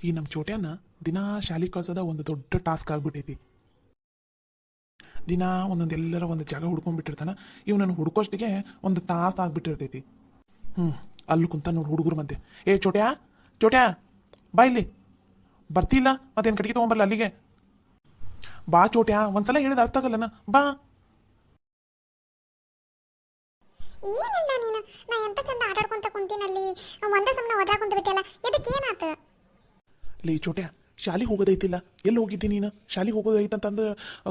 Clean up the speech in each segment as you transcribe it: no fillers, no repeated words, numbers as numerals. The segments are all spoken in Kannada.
ಈ ನಮ್ಮ ಚೋಟ್ಯಾನ ದಿನಾ ಶಾಲೆ ಕಳ್ಸೋದ ಒಂದು ದೊಡ್ಡ ಟಾಸ್ಕ್ ಆಗ್ಬಿಟ್ಟೈತಿ. ದಿನ ಒಂದೊಂದು ಎಲ್ಲರ ಒಂದು ಜಾಗ ಹುಡ್ಕೊಂಡ್ಬಿಟ್ಟಿರ್ತಾನ. ಇವ್ ನನ್ನ ಹುಡ್ಕೋಷ್ಟಿಗೆ ಒಂದು ತಾಸು ಆಗ್ಬಿಟ್ಟಿರ್ತೈತಿ. ಅಲ್ಲಿ ಕುಂತ ನೋಡಿ ಹುಡುಗರು ಮಧ್ಯೆ, ಏ ಚೋಟ್ಯಾ ಚೋಟ್ಯಾ ಬಾ ಇಲ್ಲಿ, ಬರ್ತಿಲ್ಲ ಮತ್ತೇನು ಕಟ್ಟಿಗೆ ತೊಗೊಂಬರಲ್ಲ ಅಲ್ಲಿಗೆ ಬಾ ಚೋಟ್ಯಾ, ಒಂದ್ಸಲ ಹೇಳಿದ ಅರ್ಥ ಆಗಲ್ಲನ, ಬಾ. ಏನಣ್ಣ ನೀನು, ನಾ ಎಂತ ಚಂದ ಆಟಾಡ್ಕೊಂತ ಕುಂತೀನಲ್ಲಿ, ಒಂದ ಸಮನ ಒದ್ರಾಕೊಂತ ಬಿಟ್ಟಲ್ಲ, ಇದಕ್ಕೆ ಏನಾತ? ಲೇ ಚೋಟ್ಯಾ, ಶಾಲೆಗೆ ಹೋಗೋದೈತಿಲ್ಲ, ಎಲ್ಲಿ ಹೋಗಿದ್ದಿ ನೀನು? ಶಾಲೆಗೆ ಹೋಗೋದೈತಂತಂದು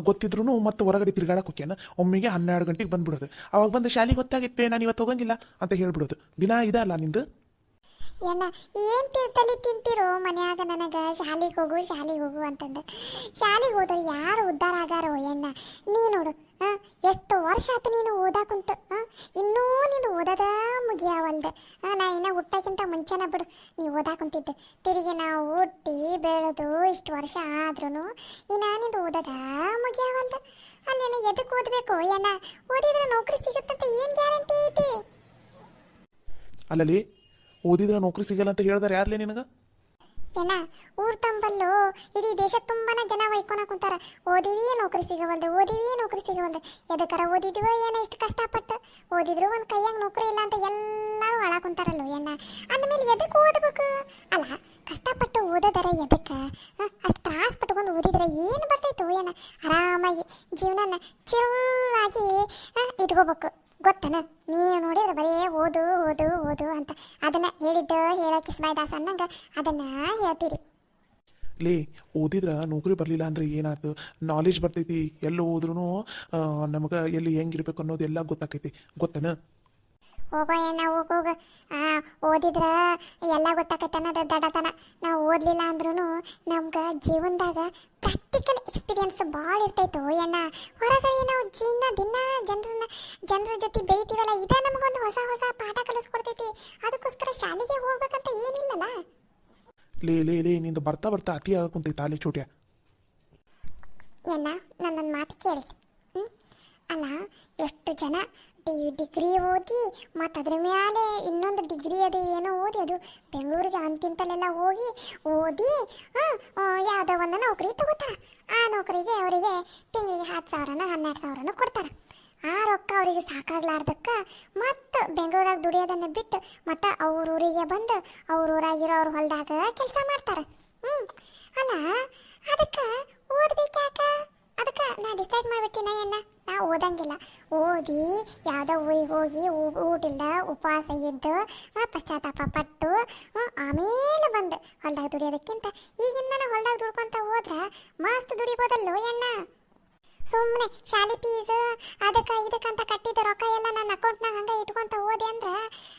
ಗೊತ್ತಿದ್ರು ಮತ್ತೆ ಹೊರಗಡೆ ತಿರ್ಗಾಡಕ್ಕೆ ಹೋಗ್ಯಾನ. ಒಮ್ಮೆಗೆ 12 ಗಂಟೆಗೆ ಬಂದ್ಬಿಡೋದು. ಅವಾಗ ಬಂದು ಶಾಲೆಗೆ ಗೊತ್ತಾಗಿತ್ತು, ನಾನು ಇವತ್ತು ಹೋಗಂಗಿಲ್ಲ ಅಂತ ಹೇಳ್ಬಿಡೋದು. ದಿನ ಇದಲ್ಲ ನಿಂದು? ಏನ ಏನ್ ತಲೆ ತಿಂತಿರೋ ಮನ್ಯಾಗ ನನಗ ಶಾಲಿಗೆ ಹೋಗು ಅಂತಂದ. ಶಾಲಿಗೆ ಹೋದ್ರೆ ಯಾರು ಉದ್ಧಾರ ಆಗಾರೋ ಎಣ್ಣ? ನೀ ನೋಡು, ಎಷ್ಟು ವರ್ಷ ಆತು ನೀನು ಓದಾಕುಂತ, ಇನ್ನೂ ನೀನು ಓದದ ಮುಗಿಯಾವಲ್ದು. ನಾ ಇನ್ನ ಹುಟ್ಟಕ್ಕಿಂತ ಮುಂಚೆನ ಬಿಡು ನೀ ಓದಾಕುಂತಿದ್ದೆ. ತಿರುಗಿ ನಾವು ಹುಟ್ಟಿ ಬೆಳೆದು ಇಷ್ಟು ವರ್ಷ ಆದ್ರೂ ಇನ್ನ ನಿಂದು ಓದದ ಮುಗಿಯಾವಲ್ದು. ಅಲ್ಲೇನ ಎದಕ್ಕೆ ಓದಬೇಕು ಎಣ್ಣ? ಓದಿದ್ರೆ ನೌಕರಿ ಸಿಗುತ್ತಂತ ಏನ್ ಗ್ಯಾರಂಟಿ ಐತಿ? ಅಲ್ಲಲ್ಲಿ ಓದಿದ್ರೆ ನೌಕರಿ ಸಿಗಲ್ಲ ಅಂತ ಹೇಳಿದಾರೆ ಯಾರ್ಲೇ ನಿನಗೆ? ಏನ ಊರ್ ತಂಬಲ್ಲೂ ಇಡೀ ದೇಶ ತುಂಬಾನ ಜನ ವೈಕೋನ ಕುಂತಾರ, ಓದಿವಿ ನೌಕರಿ ಸಿಗವಲ್ದು. ಎದಕ್ಕಾರ ಓದಿದ್ವೋ ಏನೋ ಇಷ್ಟು ಕಷ್ಟಪಟ್ಟು ಓದಿದ್ರು ಒಂದು ಕೈಯಾಗ ನೌಕರಿ ಇಲ್ಲ ಅಂತ ಎಲ್ಲರೂ ಅಳ ಕುಂತಾರಲ್ಲೋ ಏನ. ಅಂದಮೇಲೆ ಎದಕ್ಕೆ ಓದಬೇಕು? ಅಲ್ಲ, ಕಷ್ಟಪಟ್ಟು ಓದೋದರ ಎದಕ್ಕೆ? ಅಷ್ಟು ತ್ರಾಸ ಪಟ್ಕೊಂಡು ಓದಿದ್ರೆ ಏನು ಬರ್ತೈತೋ ಏನ? ಆರಾಮಾಗಿ ಜೀವನನ ಚಿಲ್ಲಾಗಿ ಇಟ್ಕೋಬೇಕು. ಗೊತ್ತನ? ನೀವು ನೋಡಿದ್ರೆ ಬರೀ ಓದು ಅಂತ ಅದನ್ನ ಹೇಳಕ್ಕೆ ಕಿಸ್ಬಾಯ್ದಾಸ ಅನ್ನಂಗ ಅದನ್ನ ಹೇಳ್ತೀರಿ. ಲೇ, ಓದಿದ್ರೆ ನೌಕರಿ ಬರಲಿಲ್ಲ ಅಂದ್ರೆ ಏನಾಯ್ತು? ನಾಲೆಜ್ ಬರ್ತೈತಿ. ಎಲ್ಲಿ ಹೋದ್ರೂ ನಮಗೆ ಎಲ್ಲಿ ಹೆಂಗಿರ್ಬೇಕು ಅನ್ನೋದು ಎಲ್ಲ ಗೊತ್ತಾಕೈತಿ. ಗೊತ್ತನ? ಹೋಗೋ ಎಣ್ಣ ಹೋಗ. ಓದಿದ್ರೆ ಎಲ್ಲ ಗೊತ್ತಾಕೈತೆ ಅನ್ನೋದು ದಡತನ. ನಾವು ಓದಲಿಲ್ಲ ಅಂದ್ರೂ ನಮ್ಗೆ ಜೀವನದಾಗ ಪ್ರಾಕ್ಟಿಕಲ್ ಎಕ್ಸ್ಪೀರಿಯನ್ಸ್ ಭಾಳ ಇರ್ತೈತೋ ಎಣ್ಣ. ಹೊರಗಡೆ ನಾವು ದಿನ ಜನರ ಜೊತೆ ಬೆಳಿತೀವಲ್ಲ, ಇದೇ ನಮಗೊಂದು ಹೊಸ ಪಾಠ ಕಲಿಸ್ಕೊಡ್ತೈತಿ. ಅದಕ್ಕೋಸ್ಕರ ಶಾಲೆಗೆ ಹೋಗ್ಬೇಕಂತ ಏನಿಲ್ಲಲ್ಲ. ಲೇ ನಿಂದು ಬರ್ತಾ ಅತಿ ಆಗಕ್ಕುಂತೈತಿ ತಾಲಿ ಚೋಟ್ಯಾ. ಎಣ್ಣ ನನ್ನೊಂದು ಮಾತು ಕೇಳಿ. ಅಲ್ಲ, ಎಷ್ಟು ಜನ ಡಿಗ್ರಿ ಓದಿ ಮತ್ತು ಅದ್ರ ಮೇಲೆ ಇನ್ನೊಂದು ಡಿಗ್ರಿ ಅದು ಏನೋ ಓದಿ ಅದು ಬೆಂಗಳೂರಿಗೆ ಅಂತಿಂತಲ್ಲೆಲ್ಲ ಓದಿ ಯಾವುದೋ ಒಂದು ನೌಕರಿ ತಗೋತಾರೆ. ಆ ನೌಕರಿಗೆ ಅವರಿಗೆ ತಿಂಗಳಿಗೆ 10,000 12,000 ಕೊಡ್ತಾರೆ. ಆ ರೊಕ್ಕ ಅವರಿಗೆ ಸಾಕಾಗ್ಲಾರ್ದಕ್ಕೆ ಮತ್ತು ಬೆಂಗಳೂರಾಗ ದುಡಿಯೋದನ್ನು ಬಿಟ್ಟು ಮತ್ತು ಅವ್ರ ಊರಿಗೆ ಬಂದು ಅವ್ರ ಊರಾಗಿರೋ ಅವ್ರ ಹೊಲದಾಗ ಕೆಲಸ ಮಾಡ್ತಾರೆ. ಅಲ್ಲ, ಅದಕ್ಕೆ ಓದ್ಬೇಕ್ಯಾಕ? ಅದಕ್ಕೆ ನಾ ಡಿಸೈಡ್ ಮಾಡಿಬಿಟ್ಟಿನ ಏನ, ನಾ ಓದಂಗಿಲ್ಲ. ಓದಿ ಯಾವುದೋ ಊರಿಗೆ ಹೋಗಿ ಊಟಿಲ್ದ ಉಪವಾಸ ಇದ್ದು ಪಶ್ಚಾತ್ತಾಪ ಪಟ್ಟು ಆಮೇಲೆ ಬಂದು ಹೊಲ್ದಾಗ ದುಡಿಯೋದಕ್ಕಿಂತ ಈಗಿಂದನೇ ಹೊಲ್ದಾಗ ದುಡ್ಕೊಂತ ಹೋದ್ರೆ ಮಸ್ತ್ ದುಡಿಬೋದಲ್ಲೋ ಎಣ್ಣ. ಸುಮ್ಮನೆ ಶಾಲೆ ಫೀಸ್ ಇದಕ್ಕಂತ ಕಟ್ಟಿದ ರೊಕ್ಕ ಎಲ್ಲ ನನ್ನ ಅಕೌಂಟ್ನಾಗ ಹಂಗೆ ಇಟ್ಕೊಂತ ಹೋದೆ ಅಂದ್ರೆ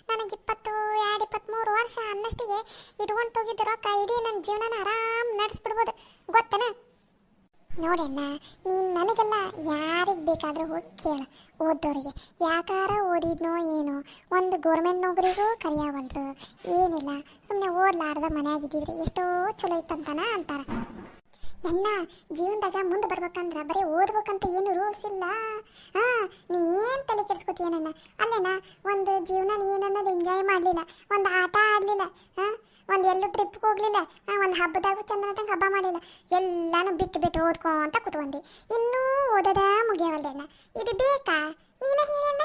ನನಗೆ 22-23 ವರ್ಷ ಅನ್ನಷ್ಟಿಗೆ ಇಟ್ಕೊಂಡು ಹೋಗಿದ್ದ ರೊಕ್ಕ ಇಡೀ ನನ್ನ ಜೀವನನ ಆರಾಮ್ ನಡೆಸ್ಬಿಡ್ಬೋದು. ಗೊತ್ತನ? ನೋಡಣ್ಣ, ನೀನು ನನಗೆಲ್ಲ ಯಾರಿಗೆ ಬೇಕಾದರೂ ಹೋಗಿ ಕೇಳು, ಓದೋರಿಗೆ ಯಾಕಾರ ಓದಿದ್ನೋ ಏನೋ ಒಂದು ಗೌರ್ಮೆಂಟ್ ನೌಕರಿಗೂ ಕರೆಯವಲ್ರು, ಏನಿಲ್ಲ ಸುಮ್ಮನೆ ಓದ್ಲಾರ್ದ ಮನೆಯಾಗಿದ್ದಿದ್ರೆ ಎಷ್ಟೋ ಚಲೋ ಇತ್ತಂತಾನ ಅಂತಾರೆ. ಎಣ್ಣ, ಜೀವನದಾಗ ಮುಂದೆ ಬರ್ಬೇಕಂದ್ರೆ ಬರೀ ಓದ್ಬೇಕಂತ ಏನು ರೂಲ್ಸ್ ಇಲ್ಲ. ನೀ ಏನು ತಲೆ ಕೆಡ್ಸ್ಕೊತೀಯಣ್ಣ? ಅಲ್ಲೇನ ಒಂದು ಜೀವನ ನೀನನ್ನೋದು ಎಂಜಾಯ್ ಮಾಡಲಿಲ್ಲ, ಒಂದು ಆಟ ಆಡಲಿಲ್ಲ, ಒಂದು ಎಲ್ಲೂ ಟ್ರಿಪ್ಗೆ ಹೋಗಲಿಲ್ಲ, ಒಂದು ಹಬ್ಬದಾಗೂ ಚಂದನಟಂಗೆ ಹಬ್ಬ ಮಾಡಲಿಲ್ಲ, ಎಲ್ಲಾನು ಬಿಟ್ಟು ಓದ್ಕೊ ಅಂತ ಕೂತ್ಕೊಂಡಿ. ಇನ್ನೂ ಓದೋದ ಮುಗಿಯವಲ್ದಣ್ಣ. ಇದು ಬೇಕಾ? ನೀನೇ ಹೇಳಣ್ಣ.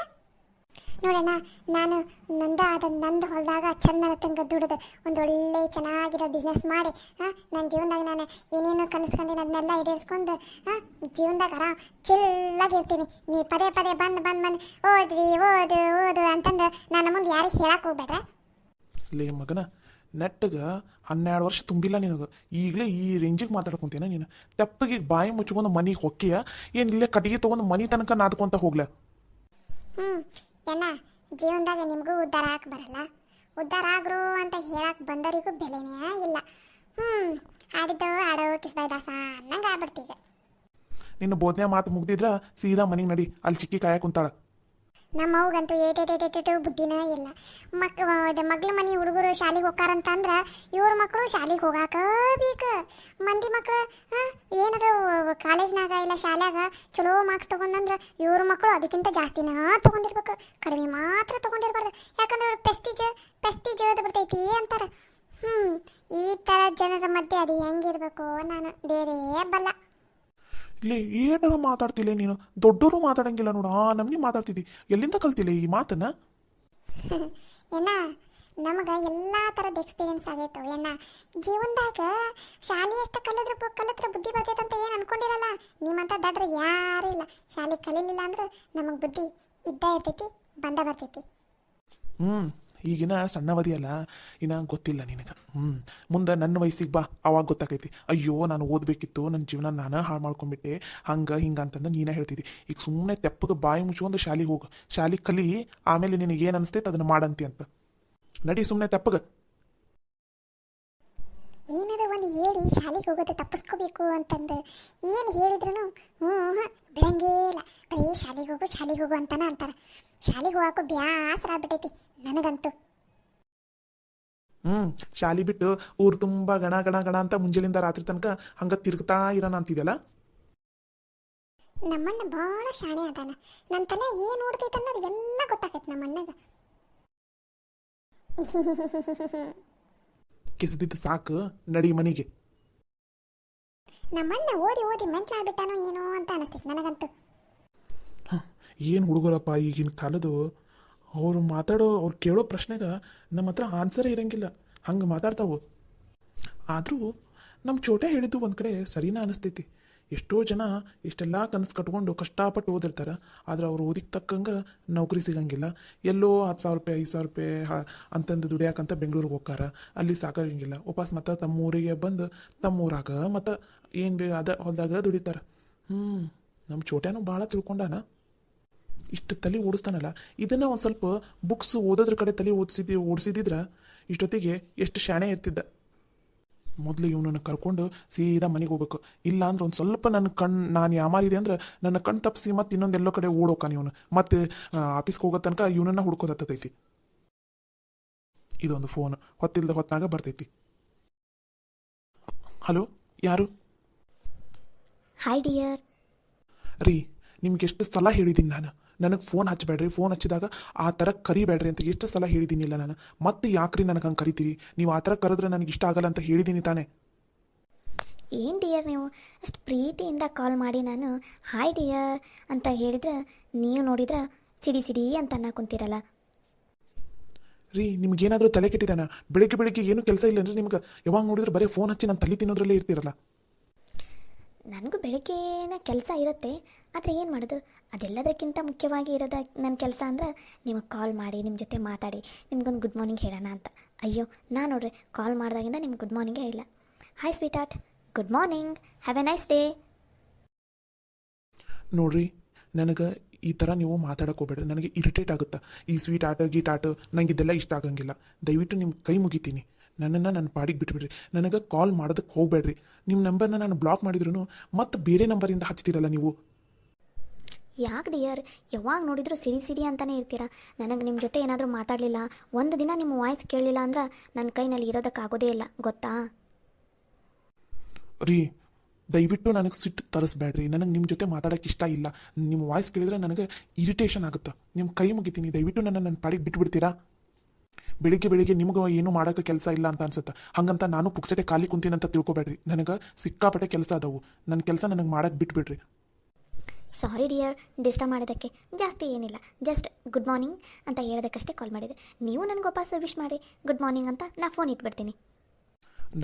ನೋಡಣ್ಣ, ನಾನು ನಂದು ಹೊಲದಾಗ ಚಂದನಟಂಗೆ ದುಡಿದು ಒಂದೊಳ್ಳೆ ಚೆನ್ನಾಗಿರೋ ಬಿಸ್ನೆಸ್ ಮಾಡಿ ನನ್ನ ಜೀವನದಾಗ ನಾನು ಏನೇನು ಕನಸ್ಕೊಂಡು ಅದನ್ನೆಲ್ಲ ಈಡೇರಿಸ್ಕೊಂಡು ಜೀವನದಾಗ ಆರಾಮ್ ಚಿಲ್ಲಾಗಿರ್ತೀನಿ. ನೀ ಪದೇ ಬಂದು ಓದು ಅಂತಂದು ನನ್ನ ಮುಂದೆ ಯಾರಿಗೆ ಹೇಳಕ್ಕೆ ಹೋಗ್ಬೇಡ್ರೆ. ಲೇ ಮಗನ, ನೆಟ್ಟಗೆ 12 ವರ್ಷ ತುಂಬಿಲ್ಲ ನಿನಗೆ, ಈಗಲೇ ಈ ರೇಂಜಿಗೆ ಮಾತಾಡ್ಕೊಂತೀನ ನೀನು? ತೆಪ್ಪಗೆ ಬಾಯಿ ಮುಚ್ಕೊಂಡು ಮನೆಗೆ ಹೊಕ್ಕಿಯ ಏನು? ಇಲ್ಲೇ ಕಟ್ಟಿಗೆ ತೊಗೊಂಡು ಮನೆ ತನಕ ನಾದ್ಕೊಂತ ಹೋಗ್ಲ? ಏನ ಜೀವನದಾಗ ನಿಮಗೂ ಉದ್ಧಾರ ಹಾಕಿ ಬರಲ್ಲ, ಉದ್ಧಾರ ಆಗ್ರು ಅಂತ ಹೇಳಕ್ಕೆ ಬಂದವರಿಗೂ ಬೆಲೆನೇ ಇಲ್ಲ. ಆಡೋ ಕಿಸ್ಬಾಯ್ದಾಸ ಅನ್ನಂಗೆ ಆಗ್ಬಿಡ್ತೀಗ. ನಿನ್ನ ಬೋಧನೆ ಮಾತು ಮುಗ್ದಿದ್ರ ಸೀದಾ ಮನೆಗೆ ನಡಿ, ಅಲ್ಲಿ ಚಿಕ್ಕಿ ಕಾಯ ಕುಂತಾಳ. ನಮ್ಮ ಅವ್ಗಂತೂ ಏಟೇಟೇಟೇಟು ಬುದ್ಧಿನೇ ಇಲ್ಲ. ಮಗ್ಳ ಮನೆ ಹುಡುಗರು ಶಾಲೆಗೆ ಹೋಗ್ತಾರಂತಂದ್ರೆ ಇವ್ರ ಮಕ್ಕಳು ಶಾಲೆಗೆ ಹೋಗಾಕ ಬೇಕು. ಮಂದಿ ಮಕ್ಕಳು ಏನಾದ್ರು ಕಾಲೇಜ್ನಾಗ ಇಲ್ಲ ಶಾಲ್ಯಾಗ ಚಲೋ ಮಾರ್ಕ್ಸ್ ತೊಗೊಂಡಂದ್ರೆ ಇವ್ರ ಮಕ್ಕಳು ಅದಕ್ಕಿಂತ ಜಾಸ್ತಿನ ತೊಗೊಂಡಿರ್ಬೇಕು, ಕಡಿಮೆ ಮಾತ್ರ ತೊಗೊಂಡಿರ್ಬಾರ್ದು. ಯಾಕಂದ್ರೆ ಪ್ರೆಸ್ಟೀಜ್ ಇಳಿದು ಬಿಡ್ತೈತಿ ಅಂತಾರೆ. ಹ್ಞೂ ಈ ಥರ ಜನರ ಮಧ್ಯೆ ಅದು ಹೆಂಗಿರ್ಬೇಕು ನಾನು ದೇರೇ ಬಲ್ಲ. ಇಲ್ಲಿ ಏನಾರ ಮಾತಾಡ್ತಿಲ್ಲ ನೀನು, ದೊಡ್ಡವರು ಮಾತಾಡಂಗಿಲ್ಲ ನೋಡು, ಆ ನಮ್ನಿ ಮಾತಾಡ್ತಿದ್ದಿ, ಎಲ್ಲಿಂದ ಕಲ್ತಿಲ್ಲ ಈ ಮಾತನ್ನ? ಏನ ನಮಗೆ ಎಲ್ಲ ಥರದ ಎಕ್ಸ್ಪೀರಿಯನ್ಸ್ ಆಗೈತು ಏನ ಜೀವನದಾಗ. ಶಾಲೆ ಎಷ್ಟು ಕಲಿತ್ರ ಬುದ್ಧಿ ಬರ್ತೈತೆ ಅಂತ ಏನು ಅನ್ಕೊಂಡಿರಲ್ಲ. ನಿಮ್ಮಂಥ ದಡ್ರು ಯಾರೂ ಇಲ್ಲ. ಶಾಲೆ ಕಲೀಲಿಲ್ಲ ಅಂದ್ರೆ ನಮಗೆ ಬುದ್ಧಿ ಇದ್ದೇ ಇರ್ತೈತಿ, ಬಂದ ಬರ್ತೈತಿ. ಈಗಿನ ಸಣ್ಣವದಿಯಲ್ಲ, ಇನ್ನ ಗೊತ್ತಿಲ್ಲ ನಿನಗೆ. ಮುಂದೆ ನನ್ನ ವಯಸ್ಸಿಗೆ ಬಾ, ಅವಾಗ ಗೊತ್ತಾಗೈತಿ. ಅಯ್ಯೋ ನಾನು ಓದಬೇಕಿತ್ತು, ನನ್ನ ಜೀವನ ನಾನು ಹಾಳು ಮಾಡ್ಕೊಂಡ್ಬಿಟ್ಟೆ, ಹಂಗೆ ಹಿಂಗೆ ಅಂತಂದು ನೀನೇ ಹೇಳ್ತಿದ್ದಿ. ಈಗ ಸುಮ್ಮನೆ ತೆಪ್ಪಗೆ ಬಾಯಿ ಮುಚ್ಕೊಂಡು ಶಾಲೆಗೆ ಹೋಗು, ಶಾಲೆ ಕಲಿ, ಆಮೇಲೆ ನಿನಗೆ ಏನು ಅನಿಸ್ತೈತೆ ಅದನ್ನು ಮಾಡಂತಿ ಅಂತ. ನಡಿ ಸುಮ್ಮನೆ ತೆಪ್ಪಗೆ. ಏನಾರ ಒಂದು ಹೇಳಿ ಶಾಲೆಗೆ ಹೋಗೋದು ತಪ್ಪಿಸ್ಕೋಬೇಕು ಅಂತಂದು ಏನು ಹೇಳಿದ್ರು ಬಿಡಂಗೇ ಇಲ್ಲ. ಬರೀ ಶಾಲೆಗೆ ಹೋಗು ಅಂತಾನೆ ಅಂತಾರೆ. ಶಾಲೆಗೆ ಹೋಗಕ್ಕೂ ಬ್ಯಾಸರ ಆಗ್ಬಿಟ್ಟೈತಿ ನನಗಂತೂ. ಶಾಲೆ ಬಿಟ್ಟು ಊರು ತುಂಬ ಗಣ ಗಣ ಗಣ ಅಂತ ಮುಂಜಾನಿಂದ ರಾತ್ರಿ ತನಕ ಹಂಗೆ ತಿರುಗ್ತಾ ಇರೋಣ ಅಂತಿದೆಯಲ್ಲ. ನಮ್ಮಣ್ಣ ಭಾಳ ಶಾಣೆ ಅದಾನ. ನನ್ನ ತಲೆ ಏನು ಓಡ್ತೈತೆ ಅನ್ನೋದು ಎಲ್ಲ ಗೊತ್ತಾಗೈತೆ ನಮ್ಮಣ್ಣಗ. ಕಿಸದಿದ್ದು ಸಾಕು, ನಡಿ ಮನೆಗೆ. ನಮ್ಮಣ್ಣ ಓದಿ ಓದಿ ಮೆಂಟ್ಲಾಗ್ಬಿಟ್ಟಾನೋ ಏನೋ ಅಂತ ಅನಿಸ್ತೈತೆ ನನಗಂತೂ. ಏನು ಹುಡುಗರಪ್ಪ ಈಗಿನ ಕಾಲದು, ಅವ್ರು ಕೇಳೋ ಪ್ರಶ್ನೆಗೆ ನಮ್ಮ ಹತ್ರ ಆನ್ಸರೇ ಇರಂಗಿಲ್ಲ, ಹಂಗೆ ಮಾತಾಡ್ತಾವು. ಆದರೂ ನಮ್ಮ ಚೋಟ ಹೇಳಿದ್ದು ಒಂದು ಕಡೆ ಸರಿನಾ ಅನಿಸ್ತೈತಿ. ಎಷ್ಟೋ ಜನ ಇಷ್ಟೆಲ್ಲ ಕನಸು ಕಟ್ಕೊಂಡು ಕಷ್ಟಪಟ್ಟು ಓದಿರ್ತಾರೆ, ಆದ್ರೆ ಅವ್ರು ಓದಿಗೆ ತಕ್ಕಂಗೆ ನೌಕರಿ ಸಿಗಂಗಿಲ್ಲ. ಎಲ್ಲೋ 10,000 ರೂಪಾಯಿ 5,000 ರೂಪಾಯಿ ಅಂತಂದು ದುಡಿಯಾಕಂತ ಬೆಂಗಳೂರಿಗೆ ಹೋಗ್ತಾರ, ಅಲ್ಲಿ ಸಾಕಾಗಂಗಿಲ್ಲ. ವಾಪಸ್ ಮತ್ತು ತಮ್ಮೂರಿಗೆ ಬಂದು ತಮ್ಮೂರಾಗ ಮತ್ತು ಏನು ಅದ ಹೊಲದಾಗ ದುಡಿತಾರೆ. ನಮ್ಮ ಚೋಟ್ಯಾನು ಭಾಳ ತಿಳ್ಕೊಂಡಾನ, ಇಷ್ಟು ತಲೆ ಓಡಿಸ್ತಾನಲ್ಲ. ಇದನ್ನು ಒಂದು ಸ್ವಲ್ಪ ಬುಕ್ಸ್ ಓದೋದ್ರ ಕಡೆ ತಲೆ ಓಡಿಸಿದ್ರೆ ಇಷ್ಟೊತ್ತಿಗೆ ಎಷ್ಟು ಶಾಣೆ ಇರ್ತಿದ್ದ. ಮೊದಲು ಇವನನ್ನು ಕರ್ಕೊಂಡು ಸೀದಾ ಮನೆಗೆ ಹೋಗ್ಬೇಕು. ಇಲ್ಲ ಅಂದ್ರೆ ಒಂದು ಸ್ವಲ್ಪ ನಾನು ಯಾಮಾರಿದೆ ಅಂದ್ರೆ ನನ್ನ ಕಣ್ಣು ತಪ್ಪಿಸಿ ಮತ್ತೆ ಇನ್ನೊಂದೆಲ್ಲೋ ಕಡೆ ಓಡೋಕಾನ ಇವನು. ಮತ್ತೆ ಆಫೀಸ್ಗೆ ಹೋಗೋ ತನಕ ಇವನನ್ನು ಹುಡ್ಕೋದತ್ತೈತಿ. ಇದೊಂದು ಫೋನ್ ಹೊತ್ತಿಲ್ದ ಹೊತ್ತಾಗ ಬರ್ತೈತಿ. ಹಲೋ, ಯಾರು? Hi dear. ರೀ, ನಿಮ್ಗೆ ಎಷ್ಟು ಸಲ ಹೇಳಿದ್ದೀನಿ ನಾನು, ನನಗೆ ಫೋನ್ ಹಚ್ಚಬೇಡ್ರಿ, ಫೋನ್ ಹಚ್ಚಿದಾಗ ಆ ಥರ ಕರಿಬೇಡ್ರಿ ಅಂತ ಎಷ್ಟು ಸಲ ಹೇಳಿದ್ದೀನಿಲ್ಲ ನಾನು. ಮತ್ತೆ ಯಾಕ್ರಿ ನನಗೆ ಹಂಗೆ ಕರಿತೀರಿ? ನೀವು ಆ ಥರ ಕರೆದ್ರೆ ನನಗೆ ಇಷ್ಟ ಆಗಲ್ಲ ಅಂತ ಹೇಳಿದ್ದೀನಿ ತಾನೇ. ಏನು ಡಿಯರ್, ನೀವು ಅಷ್ಟು ಪ್ರೀತಿಯಿಂದ ಕಾಲ್ ಮಾಡಿ ನಾನು ಹಾಯ್ ಡಿಯರ್ ಅಂತ ಹೇಳಿದ್ರೆ ನೀವು ನೋಡಿದ್ರೆ ಸಿಡಿ ಅಂತ ಕುಂತಿರಲ್ಲ. ರೀ, ನಿಮ್ಗೇನಾದರೂ ತಲೆ ಕೆಟ್ಟಿದ್ದಾನ? ಬೆಳಿಗ್ಗೆ ಏನೂ ಕೆಲಸ ಇಲ್ಲ ಅಂದರೆ ನಿಮ್ಗೆ ಯಾವಾಗ ನೋಡಿದ್ರೆ ಬರೀ ಫೋನ್ ಹಚ್ಚಿ ನಾನು ತಲೆ ತಿನ್ನೋದ್ರಲ್ಲೇ ಇರ್ತೀರಲ್ಲ. ನನಗೂ ಬೆಳಗ್ಗೆನೇ ಕೆಲಸ ಇರುತ್ತೆ, ಆದರೆ ಏನು ಮಾಡೋದು, ಅದೆಲ್ಲದಕ್ಕಿಂತ ಮುಖ್ಯವಾಗಿ ಇರೋದ ನನ್ನ ಕೆಲಸ ಅಂದ್ರೆ ನಿಮಗೆ ಕಾಲ್ ಮಾಡಿ ನಿಮ್ಮ ಜೊತೆ ಮಾತಾಡಿ ನಿಮ್ಗೊಂದು ಗುಡ್ ಮಾರ್ನಿಂಗ್ ಹೇಳೋಣ ಅಂತ. ಅಯ್ಯೋ, ನಾನು ನೋಡ್ರಿ ಕಾಲ್ ಮಾಡಿದಾಗಿಂದ ನಿಮ್ಗೆ ಗುಡ್ ಮಾರ್ನಿಂಗೇ ಹೇಳಿಲ್ಲ. Hi sweet art, good morning, have A nice day. ನೋಡ್ರಿ, ನನಗೆ ಈ ಥರ ನೀವು ಮಾತಾಡೋಕೆ ಹೋಗ್ಬೇಡ್ರಿ, ನನಗೆ ಇರಿಟೇಟ್ ಆಗುತ್ತೆ. ಈ ಸ್ವೀಟ್ ಆಟ ಗೀಟ್ ಆಟ ನಂಗೆ ಇದೆಲ್ಲ ಇಷ್ಟ ಆಗಂಗಿಲ್ಲ. ದಯವಿಟ್ಟು ನಿಮ್ಮ ಕೈ ಮುಗಿತೀನಿ, ನನ್ನನ್ನು ನನ್ನ ಪಾಡಿಗೆ ಬಿಟ್ಬಿಡ್ರಿ. ನನಗೆ ಕಾಲ್ ಮಾಡೋದಕ್ಕೆ ಹೋಗಬೇಡ್ರಿ. ನಿಮ್ಮ ನಂಬರ್ನ ನಾನು ಬ್ಲಾಕ್ ಮಾಡಿದ್ರು ಮತ್ತೆ ಬೇರೆ ನಂಬರಿಂದ ಹಚ್ತೀರಲ್ಲ ನೀವು. ಯಾಕೆ ಡಿಯರ್, ಯಾವಾಗ ನೋಡಿದ್ರು ಸಿಡಿ ಅಂತಲೇ ಇರ್ತೀರಾ. ನನಗೆ ನಿಮ್ಮ ಜೊತೆ ಏನಾದರೂ ಮಾತಾಡಲಿಲ್ಲ, ಒಂದು ದಿನ ನಿಮ್ಮ ವಾಯ್ಸ್ ಕೇಳಲಿಲ್ಲ ಅಂದ್ರೆ ನನ್ನ ಕೈನಲ್ಲಿ ಇರೋದಕ್ಕಾಗೋದೇ ಇಲ್ಲ, ಗೊತ್ತಾ? ರೀ, ದಯವಿಟ್ಟು ನನಗೆ ಸಿಟ್ಟು ತರಿಸ್ಬೇಡ್ರಿ. ನನಗೆ ನಿಮ್ಮ ಜೊತೆ ಮಾತಾಡೋಕ್ಕೆ ಇಷ್ಟ ಇಲ್ಲ. ನಿಮ್ಮ ವಾಯ್ಸ್ ಕೇಳಿದ್ರೆ ನನಗೆ ಇರಿಟೇಷನ್ ಆಗುತ್ತೆ. ನಿಮ್ಮ ಕೈ ಮುಗಿತೀನಿ, ದಯವಿಟ್ಟು ನನ್ನ ಪಾಡಿಗೆ ಬಿಟ್ಬಿಡ್ತೀರಾ? ಬೆಳಿಗ್ಗೆ ನಿಮ್ಗೆ ಏನೂ ಮಾಡೋಕ್ಕೆ ಕೆಲಸ ಇಲ್ಲ ಅಂತ ಅನ್ಸುತ್ತೆ, ಹಾಗಂತ ನಾನು ಪುಕ್ಸಟೆ ಖಾಲಿ ಕುಂತೀನಿ ಅಂತ ತಿಳ್ಕೊಬೇಡ್ರಿ. ನನಗೆ ಸಿಕ್ಕಾಪಟ್ಟೆ ಕೆಲಸ ಅದಾವು, ನನ್ನ ಕೆಲಸ ನನಗೆ ಮಾಡೋಕ್ಕೆ ಬಿಟ್ಬಿಡ್ರಿ. ಸಾರಿ ಡಿಯರ್, ಡಿಸ್ಟರ್ಬ್ ಮಾಡೋದಕ್ಕೆ. ಜಾಸ್ತಿ ಏನಿಲ್ಲ, ಜಸ್ಟ್ ಗುಡ್ ಮಾರ್ನಿಂಗ್ ಅಂತ ಹೇಳೋದಕ್ಕಷ್ಟೇ ಕಾಲ್ ಮಾಡಿದೆ. ನೀವು ನನಗೆ ವಾಪಸ್ ವಿಶ್ ಮಾಡಿ ಗುಡ್ ಮಾರ್ನಿಂಗ್ ಅಂತ ನಾ ಫೋನ್ ಇಟ್ಬಿಡ್ತೀನಿ.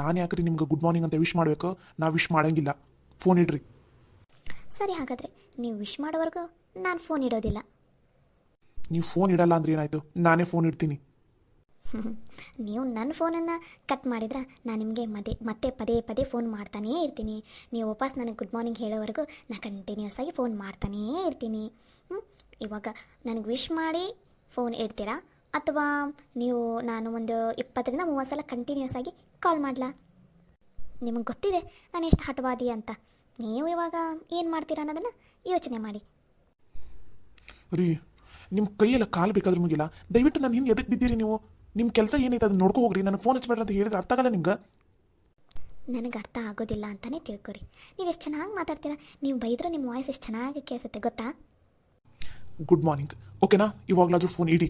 ನಾನು ಯಾಕ್ರಿ ನಿಮ್ಗೆ ಗುಡ್ ಮಾರ್ನಿಂಗ್ ಅಂತ ವಿಶ್ ಮಾಡಬೇಕು? ನಾ ವಿಶ್ ಮಾಡೋಂಗಿಲ್ಲ, ಫೋನ್ ಇಡ್ರಿ. ಸರಿ, ಹಾಗಾದರೆ ನೀವು ವಿಶ್ ಮಾಡೋವರೆಗೂ ನಾನು ಫೋನ್ ಇಡೋದಿಲ್ಲ. ನೀವು ಫೋನ್ ಇಡಲ್ಲ ಅಂದ್ರೆ ಏನಾಯಿತು, ನಾನೇ ಫೋನ್ ಇಡ್ತೀನಿ. ನೀವು ನನ್ನ ಫೋನನ್ನು ಕಟ್ ಮಾಡಿದ್ರೆ ನಾನು ನಿಮಗೆ ಮತ್ತೆ ಪದೇ ಫೋನ್ ಮಾಡ್ತಾನೇ ಇರ್ತೀನಿ. ನೀವು ವಾಪಸ್ ನನಗೆ ಗುಡ್ ಮಾರ್ನಿಂಗ್ ಹೇಳೋವರೆಗೂ ನಾನು ಕಂಟಿನ್ಯೂಸ್ ಆಗಿ ಫೋನ್ ಮಾಡ್ತಾನೇ ಇರ್ತೀನಿ. ಇವಾಗ ನನಗೆ ವಿಶ್ ಮಾಡಿ ಫೋನ್ ಇಡ್ತೀರಾ, ಅಥವಾ ನೀವು ನಾನು ಒಂದು 20-30 ಸಲ ಕಂಟಿನ್ಯೂಸ್ ಆಗಿ ಕಾಲ್ ಮಾಡಲಾ? ನಿಮಗೆ ಗೊತ್ತಿದೆ ನಾನು ಎಷ್ಟು ಹಠವಾದಿ ಅಂತ. ನೀವು ಇವಾಗ ಏನು ಮಾಡ್ತೀರಾ ಅನ್ನೋದನ್ನು ಯೋಚನೆ ಮಾಡಿ. ರೀ, ನಿಮ್ಮ ಕೈಯೆಲ್ಲ ಕಾಲು ಬೇಕಾದ್ರೂ ಮುಗಿಲ್ಲ, ದಯವಿಟ್ಟು ನಾನು ಹಿಂದೆ ಎದಕ್ಕೆ ಬಿದ್ದೀರಿ ನೀವು? ನಿಮ್ಮ ಕೆಲಸ ಏನೈತೆ ಅದನ್ನ ನೋಡ್ಕೊ ಹೋಗ್ರಿ. ನನಗೆ ಫೋನ್ ಹಚ್ಚಬೇಡ ಅಂತ ಹೇಳಿದ್ರೆ ಅರ್ಥ ಆಗಲ್ಲ ನಿಮ್ಗೆ? ನನಗೆ ಅರ್ಥ ಆಗೋದಿಲ್ಲ ಅಂತಲೇ ತಿಳ್ಕೊರಿ. ನೀವು ಎಷ್ಟು ಚೆನ್ನಾಗಿ ಮಾತಾಡ್ತೀರಾ, ನೀವು ಬೈದ್ರೆ ನಿಮ್ಮ ವಾಯ್ಸ್ ಎಷ್ಟು ಚೆನ್ನಾಗಿ ಕೇಳಿಸುತ್ತೆ ಗೊತ್ತಾ? ಗುಡ್ ಮಾರ್ನಿಂಗ್, ಓಕೆನಾ? ಇವಾಗಲಾದ್ರೂ ಫೋನ್ ಇಡಿ.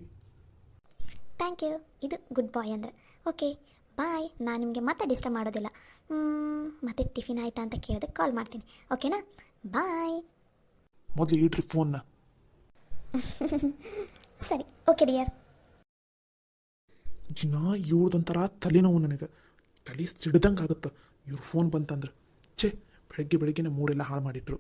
Thank you. ಇದು ಗುಡ್ ಬಾಯ್ ಅಂದರೆ. Okay bye. ನಾನು ನಿಮಗೆ ಮತ್ತೆ ಡಿಸ್ಟರ್ಬ್ ಮಾಡೋದಿಲ್ಲ. ಮತ್ತೆ ಟಿಫಿನ್ ಆಯಿತಾ ಅಂತ ಕೇಳೋದಕ್ಕೆ ಕಾಲ್ ಮಾಡ್ತೀನಿ. ಓಕೆನಾ? ಬಾಯ್. ಮೊದಲು ಇಡ್ರಿ ಫೋನ್ನ. ಸರಿ, ಓಕೆ ಡಿಯರ್. ದಿನ ಇವ್ರದೊಂಥರ ತಲೆನೋವು ನನಗೆ. ತಲೆ ಸಿಡ್ದಂಗೆ ಆಗುತ್ತೆ ಇವ್ರ ಫೋನ್ ಬಂತಂದ್ರೆ. ಛೇ, ಬೆಳಗ್ಗೆ ಬೆಳಗ್ಗೆನೇ ಮೂಡೆಲ್ಲ ಹಾಳು ಮಾಡಿಟ್ರು.